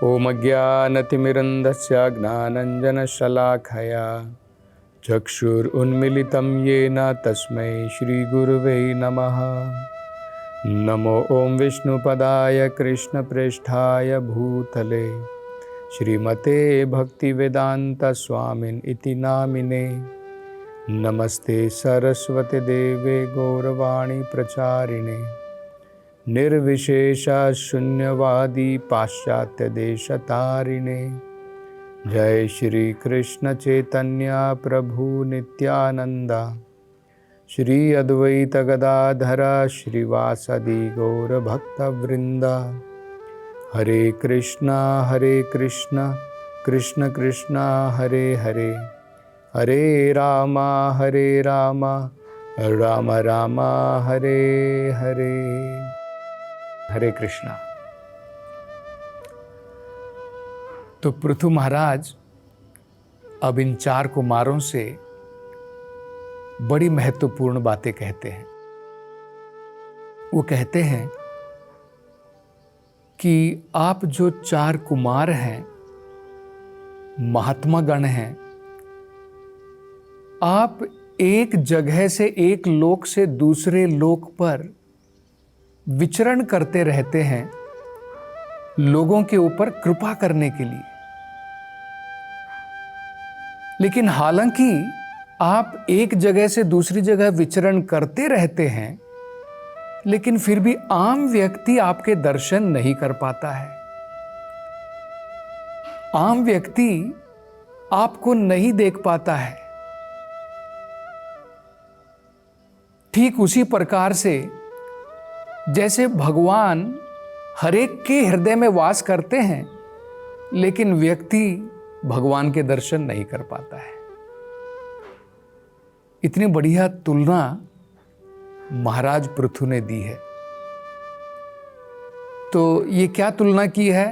ॐ अज्ञानतिमिरन्धस्य ज्ञानञ्जनशलाखया चक्षुरुन्मीलितं येन तस्मै श्रीगुरुवे नमः। नमो ॐ विष्णुपदाय कृष्णप्रेष्ठाय भूतले श्रीमते भक्तिवेदान्तस्वामिन् इति नामिने। नमस्ते सरस्वती देवे गौरवाणी प्रचारिणे निर्विशेष शून्यवादी पाश्चात्य देशतारिणे। जय श्री कृष्ण चैतन्य प्रभु नित्यानंद श्री अद्वैत गदाधर श्रीवासदि गौर भक्तवृंद। हरे कृष्णा कृष्ण कृष्णा हरे हरे, हरे राम राम राम हरे हरे। हरे कृष्णा। तो पृथु महाराज अब इन 4 कुमारों से बड़ी महत्वपूर्ण बातें कहते हैं। वो कहते हैं कि आप जो 4 कुमार हैं, महात्मा गण हैं, आप एक जगह से एक लोक से दूसरे लोक पर विचरण करते रहते हैं लोगों के ऊपर कृपा करने के लिए। लेकिन हालांकि आप एक जगह से दूसरी जगह विचरण करते रहते हैं, लेकिन फिर भी आम व्यक्ति आपके दर्शन नहीं कर पाता है। आम व्यक्ति आपको नहीं देख पाता है। ठीक उसी प्रकार से जैसे भगवान हरेक के हृदय में वास करते हैं, लेकिन व्यक्ति भगवान के दर्शन नहीं कर पाता है। इतनी बढ़िया तुलना महाराज पृथु ने दी है। तो ये क्या तुलना की है?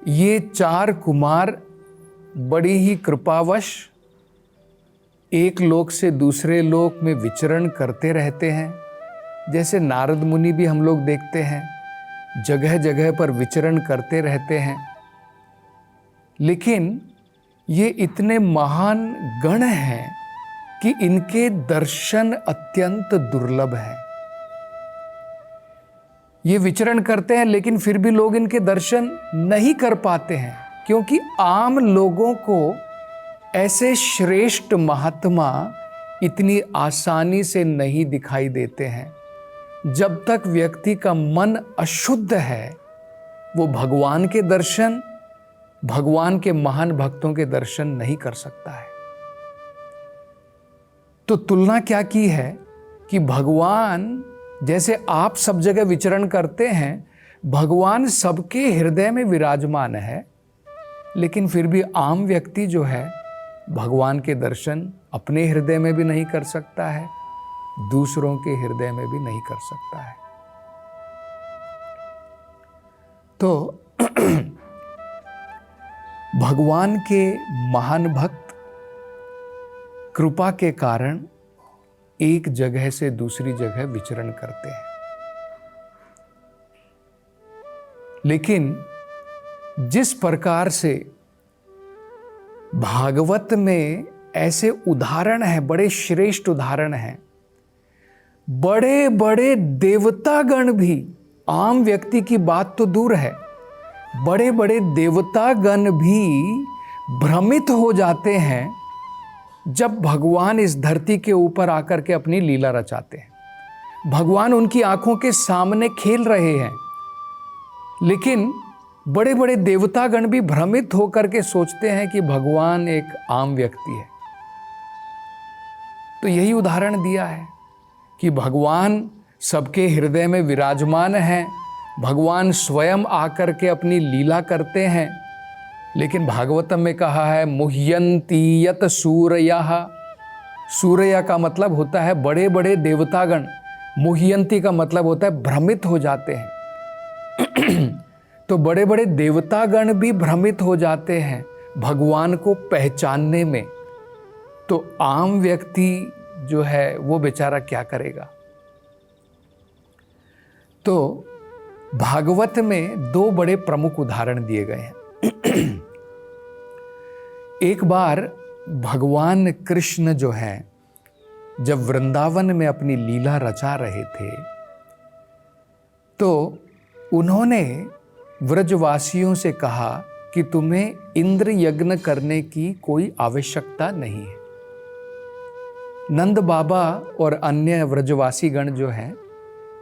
ये 4 कुमार बड़ी ही कृपावश एक लोक से दूसरे लोक में विचरण करते रहते हैं। जैसे नारद मुनि भी हम लोग देखते हैं, जगह जगह पर विचरण करते रहते हैं। लेकिन ये इतने महान गण हैं कि इनके दर्शन अत्यंत दुर्लभ हैं। ये विचरण करते हैं, लेकिन फिर भी लोग इनके दर्शन नहीं कर पाते हैं, क्योंकि आम लोगों को ऐसे श्रेष्ठ महात्मा इतनी आसानी से नहीं दिखाई देते हैं। जब तक व्यक्ति का मन अशुद्ध है, वो भगवान के दर्शन, भगवान के महान भक्तों के दर्शन नहीं कर सकता है। तो तुलना क्या की है कि भगवान जैसे आप सब जगह विचरण करते हैं, भगवान सबके हृदय में विराजमान है, लेकिन फिर भी आम व्यक्ति जो है भगवान के दर्शन अपने हृदय में भी नहीं कर सकता है, दूसरों के हृदय में भी नहीं कर सकता है। तो भगवान के महान भक्त कृपा के कारण एक जगह से दूसरी जगह विचरण करते हैं। लेकिन जिस प्रकार से भागवत में ऐसे उदाहरण हैं, बड़े श्रेष्ठ उदाहरण हैं, बड़े बड़े देवतागण भी, आम व्यक्ति की बात तो दूर है, बड़े बड़े देवतागण भी भ्रमित हो जाते हैं जब भगवान इस धरती के ऊपर आकर के अपनी लीला रचाते हैं। भगवान उनकी आंखों के सामने खेल रहे हैं, लेकिन बड़े बड़े देवतागण भी भ्रमित होकर के सोचते हैं कि भगवान एक आम व्यक्ति है। तो यही उदाहरण दिया है कि भगवान सबके हृदय में विराजमान हैं, भगवान स्वयं आकर के अपनी लीला करते हैं। लेकिन भागवतम में कहा है मुह्यन्ति यत सूरयः। सूर्य का मतलब होता है बड़े बड़े देवतागण, मुह्यन्ति का मतलब होता है भ्रमित हो जाते हैं। तो बड़े बड़े देवतागण भी भ्रमित हो जाते हैं भगवान को पहचानने में। तो आम व्यक्ति जो है वो बेचारा क्या करेगा? तो भागवत में दो बड़े प्रमुख उदाहरण दिए गए हैं। एक बार भगवान कृष्ण जो हैं, जब वृंदावन में अपनी लीला रचा रहे थे, तो उन्होंने व्रजवासियों से कहा कि तुम्हें इंद्र यज्ञ करने की कोई आवश्यकता नहीं है। नंद बाबा और अन्य व्रजवासी गण जो हैं,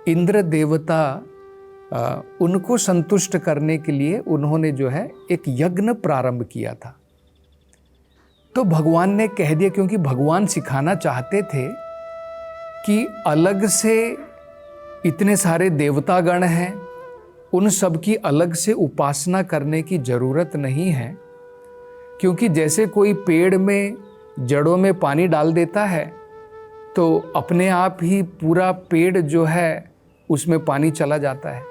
इंद्र देवता उनको संतुष्ट करने के लिए उन्होंने जो है एक यज्ञ प्रारंभ किया था। तो भगवान ने कह दिया, क्योंकि भगवान सिखाना चाहते थे कि अलग से इतने सारे देवतागण हैं, उन सब की अलग से उपासना करने की जरूरत नहीं है, क्योंकि जैसे कोई पेड़ में जड़ों में पानी डाल देता है तो अपने आप ही पूरा पेड़ जो है उसमें पानी चला जाता है।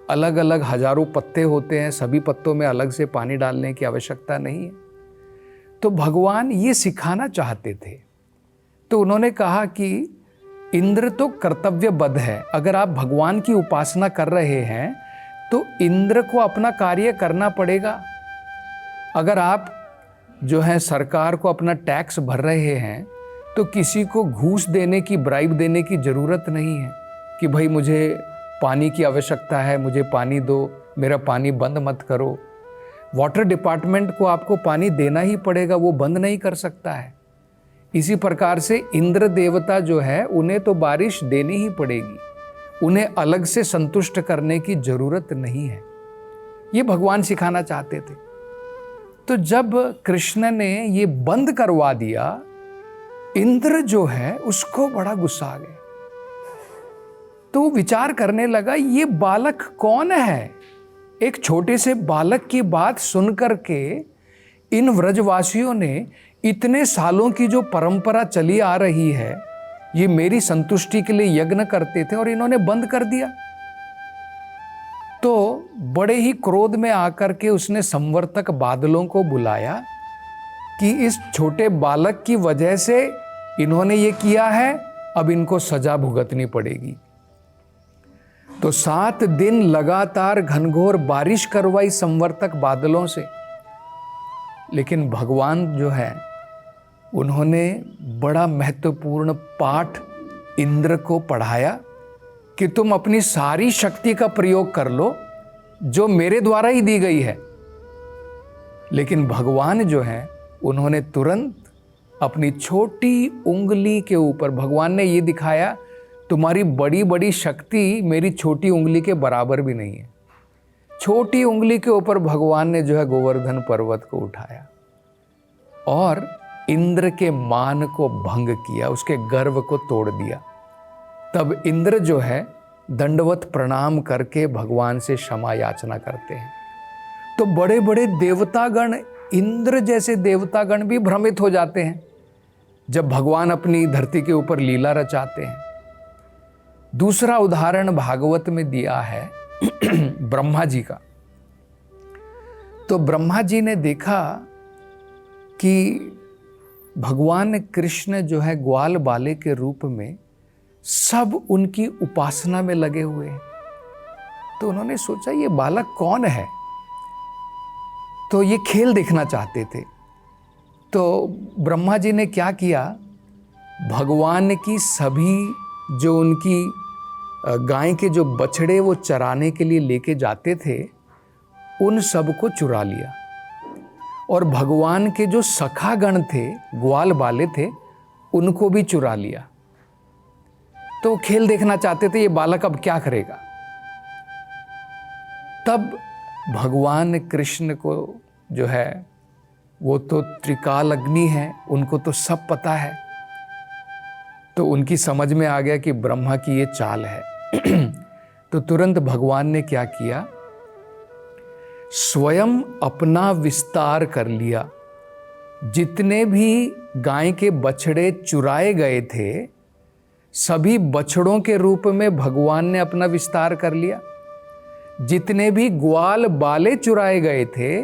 अलग अलग हजारों पत्ते होते हैं, सभी पत्तों में अलग से पानी डालने की आवश्यकता नहीं है। तो भगवान ये सिखाना चाहते थे। तो उन्होंने कहा कि इंद्र तो कर्तव्यबद्ध है, अगर आप भगवान की उपासना कर रहे हैं तो इंद्र को अपना कार्य करना पड़ेगा। अगर आप जो है सरकार को अपना टैक्स भर रहे हैं तो किसी को घूस देने की, ब्राइब देने की ज़रूरत नहीं है कि भाई मुझे पानी की आवश्यकता है, मुझे पानी दो, मेरा पानी बंद मत करो। वाटर डिपार्टमेंट को आपको पानी देना ही पड़ेगा, वो बंद नहीं कर सकता है। इसी प्रकार से इंद्र देवता जो है उन्हें तो बारिश देनी ही पड़ेगी, उन्हें अलग से संतुष्ट करने की जरूरत नहीं है। ये भगवान सिखाना चाहते थे। तो जब कृष्ण ने ये बंद करवा दिया, इंद्र जो है उसको बड़ा गुस्सा आ गया। तो वो विचार करने लगा, ये बालक कौन है? एक छोटे से बालक की बात सुन करके इन व्रजवासियों ने इतने सालों की जो परंपरा चली आ रही है, ये मेरी संतुष्टि के लिए यज्ञ करते थे और इन्होंने बंद कर दिया। तो बड़े ही क्रोध में आकर के उसने संवर्तक बादलों को बुलाया कि इस छोटे बालक की वजह से इन्होंने ये किया है, अब इनको सजा भुगतनी पड़ेगी। तो 7 दिन लगातार घनघोर बारिश करवाई संवर्तक बादलों से। लेकिन भगवान जो है उन्होंने बड़ा महत्वपूर्ण पाठ इंद्र को पढ़ाया कि तुम अपनी सारी शक्ति का प्रयोग कर लो जो मेरे द्वारा ही दी गई है। लेकिन भगवान जो है उन्होंने तुरंत अपनी छोटी उंगली के ऊपर, भगवान ने ये दिखाया तुम्हारी बड़ी बड़ी शक्ति मेरी छोटी उंगली के बराबर भी नहीं है। छोटी उंगली के ऊपर भगवान ने जो है गोवर्धन पर्वत को उठाया और इंद्र के मान को भंग किया, उसके गर्व को तोड़ दिया। तब इंद्र जो है दंडवत प्रणाम करके भगवान से क्षमा याचना करते हैं। तो बड़े बड़े देवतागण, इंद्र जैसे देवतागण भी भ्रमित हो जाते हैं जब भगवान अपनी धरती के ऊपर लीला रचाते हैं। दूसरा उदाहरण भागवत में दिया है ब्रह्मा जी का। तो ब्रह्मा जी ने देखा कि भगवान कृष्ण जो है ग्वाल बाले के रूप में सब उनकी उपासना में लगे हुए हैं। तो उन्होंने सोचा ये बालक कौन है, तो ये खेल देखना चाहते थे। तो ब्रह्मा जी ने क्या किया, भगवान की सभी जो उनकी गाय के जो बछड़े वो चराने के लिए लेके जाते थे, उन सब को चुरा लिया। और भगवान के जो सखा गण थे, ग्वाल बाले थे, उनको भी चुरा लिया। तो खेल देखना चाहते थे ये बालक अब क्या करेगा। तब भगवान कृष्ण को जो है वो तो त्रिकाल अग्नि है, उनको तो सब पता है। तो उनकी समझ में आ गया कि ब्रह्मा की ये चाल है। तो तुरंत भगवान ने क्या किया, स्वयं अपना विस्तार कर लिया। जितने भी गाय के बछड़े चुराए गए थे, सभी बछड़ों के रूप में भगवान ने अपना विस्तार कर लिया। जितने भी ग्वाल बाले चुराए गए थे,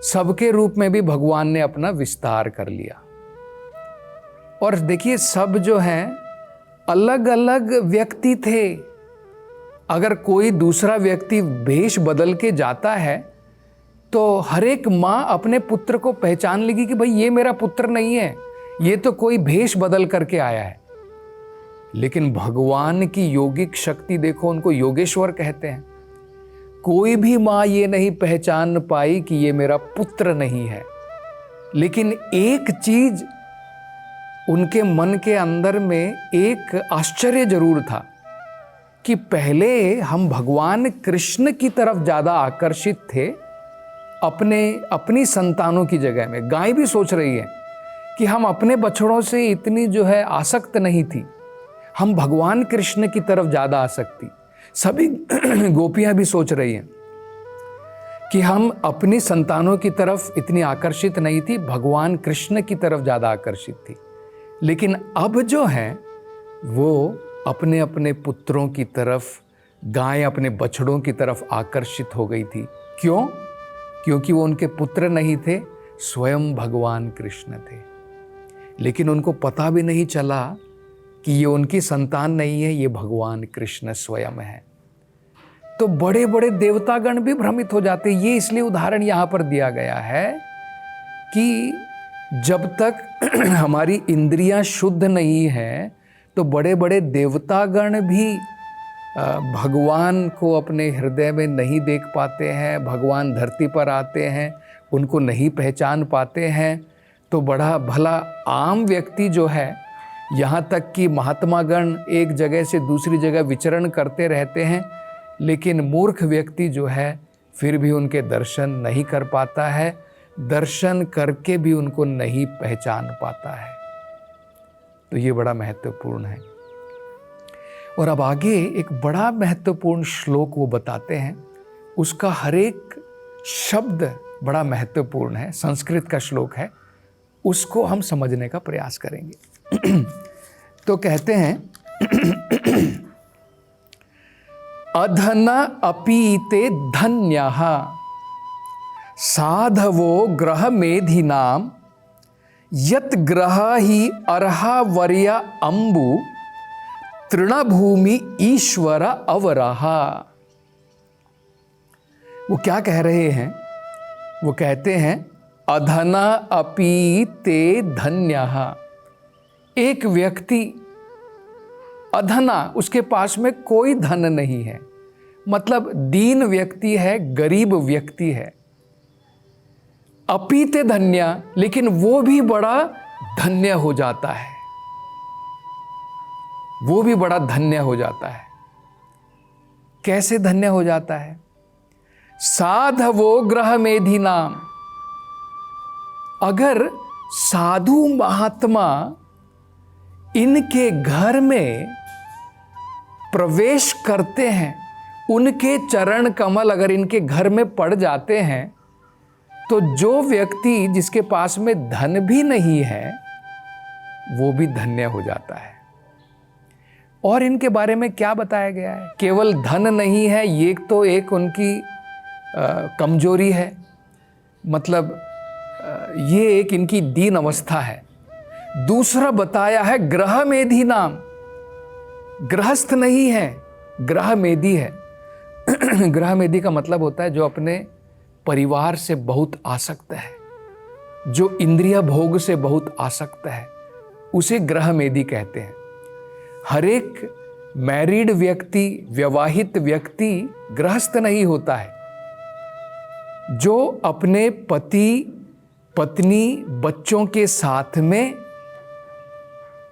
सबके रूप में भी भगवान ने अपना विस्तार कर लिया। और देखिए सब जो हैं अलग अलग व्यक्ति थे, अगर कोई दूसरा व्यक्ति भेष बदल के जाता है तो हर एक माँ अपने पुत्र को पहचान लेगी कि भाई ये मेरा पुत्र नहीं है, ये तो कोई भेष बदल करके आया है। लेकिन भगवान की योगिक शक्ति देखो, उनको योगेश्वर कहते हैं। कोई भी माँ ये नहीं पहचान पाई कि ये मेरा पुत्र नहीं है। लेकिन एक चीज उनके मन के अंदर में एक आश्चर्य जरूर था कि पहले हम भगवान कृष्ण की तरफ ज्यादा आकर्षित थे अपनी संतानों की जगह में। गाय भी सोच रही है कि हम अपने बछड़ों से इतनी जो है आसक्त नहीं थी, हम भगवान कृष्ण की तरफ ज्यादा आसक्ति। सभी गोपियां भी सोच रही हैं कि हम अपनी संतानों की तरफ इतनी आकर्षित नहीं थी, भगवान कृष्ण की तरफ ज्यादा आकर्षित थी। लेकिन अब जो है वो अपने अपने पुत्रों की तरफ, गाय अपने बछड़ों की तरफ आकर्षित हो गई थी। क्यों? क्योंकि वो उनके पुत्र नहीं थे, स्वयं भगवान कृष्ण थे। लेकिन उनको पता भी नहीं चला कि ये उनकी संतान नहीं है, ये भगवान कृष्ण स्वयं है। तो बड़े बड़े देवतागण भी भ्रमित हो जाते। ये इसलिए उदाहरण यहाँ पर दिया गया है कि जब तक हमारी इंद्रियां शुद्ध नहीं है तो बड़े बड़े देवतागण भी भगवान को अपने हृदय में नहीं देख पाते हैं। भगवान धरती पर आते हैं, उनको नहीं पहचान पाते हैं। तो बड़ा भला आम व्यक्ति जो है, यहाँ तक कि महात्मागण एक जगह से दूसरी जगह विचरण करते रहते हैं, लेकिन मूर्ख व्यक्ति जो है फिर भी उनके दर्शन नहीं कर पाता है, दर्शन करके भी उनको नहीं पहचान पाता है। तो ये बड़ा महत्वपूर्ण है। और अब आगे एक बड़ा महत्वपूर्ण श्लोक वो बताते हैं, उसका हर एक शब्द बड़ा महत्वपूर्ण है, संस्कृत का श्लोक है, उसको हम समझने का प्रयास करेंगे। तो कहते हैं अधना अपीते धन्यः साधवो ग्रह मेधिनाम यत ग्रह ही अर्हा वर्य अंबु तृणभूमि ईश्वर अवरहा। वो क्या कह रहे हैं? वो कहते हैं अधना अपि ते धन्यः। एक व्यक्ति अधना, उसके पास में कोई धन नहीं है, मतलब दीन व्यक्ति है, गरीब व्यक्ति है। अपि ते धन्य, लेकिन वो भी बड़ा धन्य हो जाता है, वो भी बड़ा धन्य हो जाता है। कैसे धन्य हो जाता है? साधवो ग्रह मेधि नाम। अगर साधु महात्मा इनके घर में प्रवेश करते हैं, उनके चरण कमल अगर इनके घर में पड़ जाते हैं, तो जो व्यक्ति जिसके पास में धन भी नहीं है वो भी धन्य हो जाता है। और इनके बारे में क्या बताया गया है? केवल धन नहीं है, ये तो एक उनकी कमजोरी है, मतलब ये एक इनकी दीन अवस्था है। दूसरा बताया है ग्रह मेधि नाम, गृहस्थ नहीं है, ग्रह मेधि है। ग्रह मेधि का मतलब होता है जो अपने परिवार से बहुत आसक्त है, जो इंद्रिय भोग से बहुत आसक्त है, उसे ग्रह मेधि कहते हैं। हर एक मैरिड व्यक्ति, विवाहित व्यक्ति गृहस्थ नहीं होता है। जो अपने पति, पत्नी, बच्चों के साथ में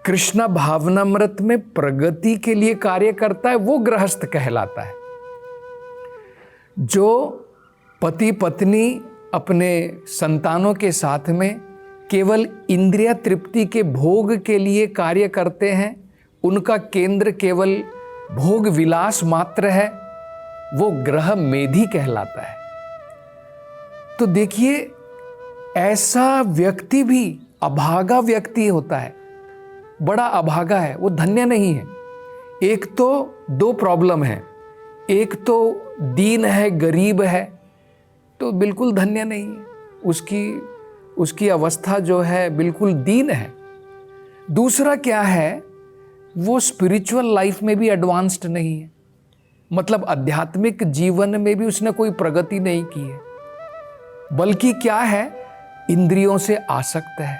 कृष्ण भावनामृत में प्रगति के लिए कार्य करता है, वो गृहस्थ कहलाता है। जो पति पत्नी अपने संतानों के साथ में केवल इंद्रिय तृप्ति के भोग के लिए कार्य करते हैं, उनका केंद्र केवल भोग विलास मात्र है, वो ग्रह मेधि कहलाता है। तो देखिए, ऐसा व्यक्ति भी अभागा व्यक्ति होता है, बड़ा अभागा है, वो धन्य नहीं है। एक तो दो प्रॉब्लम है, एक तो दीन है, गरीब है, तो बिल्कुल धन्य नहीं है, उसकी अवस्था जो है बिल्कुल दीन है। दूसरा क्या है, वो स्पिरिचुअल लाइफ में भी एडवांस्ड नहीं है, मतलब आध्यात्मिक जीवन में भी उसने कोई प्रगति नहीं की है, बल्कि क्या है, इंद्रियों से आसक्त है।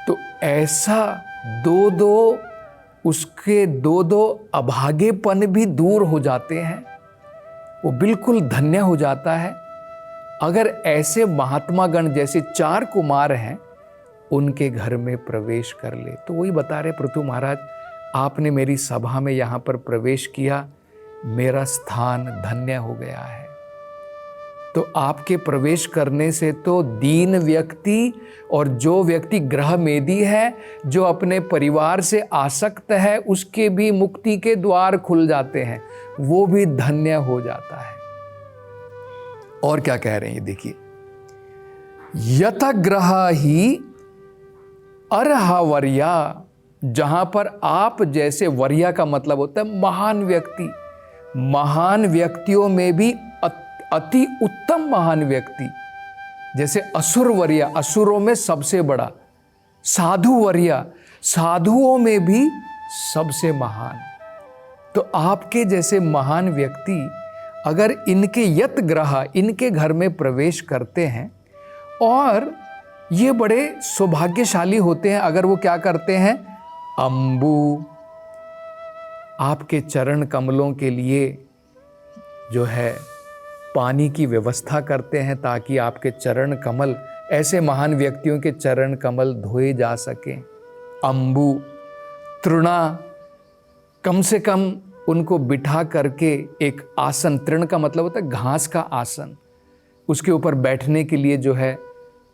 तो ऐसा उसके दो अभागेपन भी दूर हो जाते हैं, वो बिल्कुल धन्य हो जाता है। अगर ऐसे महात्मा गण जैसे 4 कुमार हैं उनके घर में प्रवेश कर ले। तो वही बता रहे पृथु महाराज, आपने मेरी सभा में यहाँ पर प्रवेश किया, मेरा स्थान धन्य हो गया है। तो आपके प्रवेश करने से तो दीन व्यक्ति और जो व्यक्ति ग्रह मेदी है, जो अपने परिवार से आसक्त है, उसके भी मुक्ति के द्वार खुल जाते हैं, वो भी धन्य हो जाता है। और क्या कह रहे हैं ये देखिए, यत ग्रह ही अर्हवर्या, जहां पर आप जैसे, वर्या का मतलब होता है महान व्यक्ति, महान व्यक्तियों में भी अति उत्तम महान व्यक्ति, जैसे असुर वर्या, असुरों में सबसे बड़ा, साधु वर्या, साधुओं में भी सबसे महान। तो आपके जैसे महान व्यक्ति अगर इनके यत ग्रह, इनके घर में प्रवेश करते हैं, और ये बड़े सौभाग्यशाली होते हैं अगर वो क्या करते हैं, अंबु, आपके चरण कमलों के लिए जो है पानी की व्यवस्था करते हैं, ताकि आपके चरण कमल, ऐसे महान व्यक्तियों के चरण कमल धोए जा सकें। अंबु, तृणा, कम से कम उनको बिठा करके एक आसन, तृण का मतलब होता है घास का आसन, उसके ऊपर बैठने के लिए जो है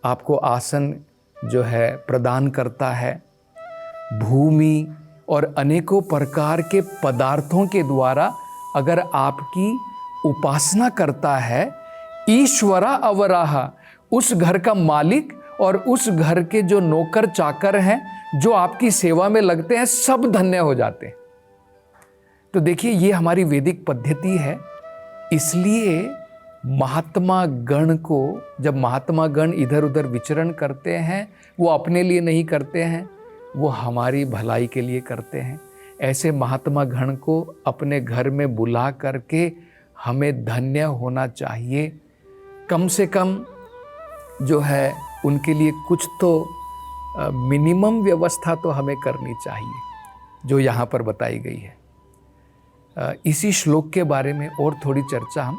आपको आसन जो है प्रदान करता है। भूमि और अनेकों प्रकार के पदार्थों के द्वारा अगर आपकी उपासना करता है, ईश्वरा अवराहा, उस घर का मालिक और उस घर के जो नौकर चाकर हैं, जो आपकी सेवा में लगते हैं, सब धन्य हो जाते हैं। तो देखिए, ये हमारी वैदिक पद्धति है। इसलिए महात्मा गण को, जब महात्मा गण इधर उधर विचरण करते हैं, वो अपने लिए नहीं करते हैं, वो हमारी भलाई के लिए करते हैं। ऐसे महात्मा गण को अपने घर में बुला करके हमें धन्य होना चाहिए। कम से कम जो है उनके लिए कुछ तो मिनिमम व्यवस्था तो हमें करनी चाहिए, जो यहाँ पर बताई गई है। इसी श्लोक के बारे में और थोड़ी चर्चा हम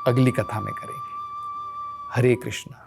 अगली कथा में करेंगे। हरे कृष्णा।